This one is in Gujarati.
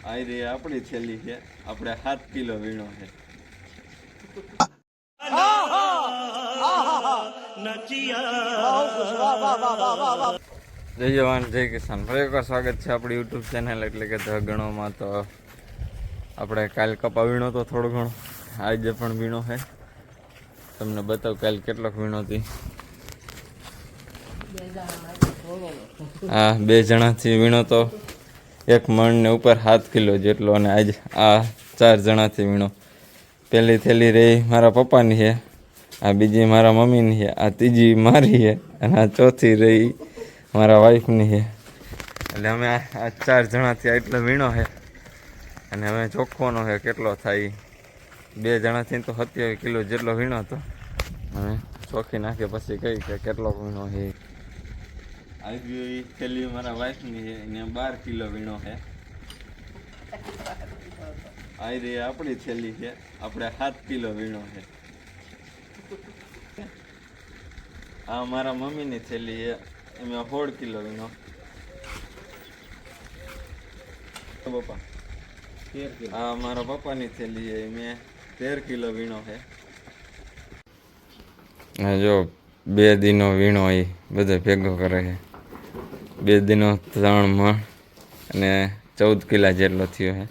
આ રે આપણી થેલી છે, આપણે 7 કિલો વીણો છે. જય જવાન જય કિસાન. ફરી એકવાર સ્વાગત છે આપણી યુટ્યુબ ચેનલ એટલે કે ધ ગણોમાં. તો આપણે કાલ કપા વીણો તો થોડો ઘણો, આજે પણ વીણો છે. તમને બતાવ કાલ કેટલોક વીણો હતી. હા, 2 જણાથી વીણો તો 1 મણ ને ઉપર 7 કિલો જેટલો. અને આજ આ 4 જણાથી વીણો. પહેલી થેલી રહી મારા પપ્પાની છે, આ બીજી મારા મમ્મીની છે, આ ત્રીજી મારી છે, અને આ ચોથી રહી મારા વાઈફની છે. એટલે અમે આ 4 જણાથી આટલો વીણો છે. અને હવે ચોખ્ખોનો છે કેટલો થાય. 2 જણાથી તો 27 કિલો જેટલો વીણો હતો. હવે ચોખ્ખી નાખીએ પછી કહી કે કેટલો વીણો છે. આવી થેલી મારા વાઈફની છે, એને 12 કિલો વીણો છે. આ રહી આપણી થેલી છે, આપણે 7 કિલો વીણો છે. આ મારા મમ્મીની થેલી છે, એમાં 16 કિલો વીણો. પપ્પા આ મારા પપ્પાની થેલી છે, મેં 13 કિલો વીણો છે. જો 2 દિનો વીણો એ બધો ભેગો કરે છે. 2 દિનો 3 મણ અને 14 કિલા જેટલો થયો છે.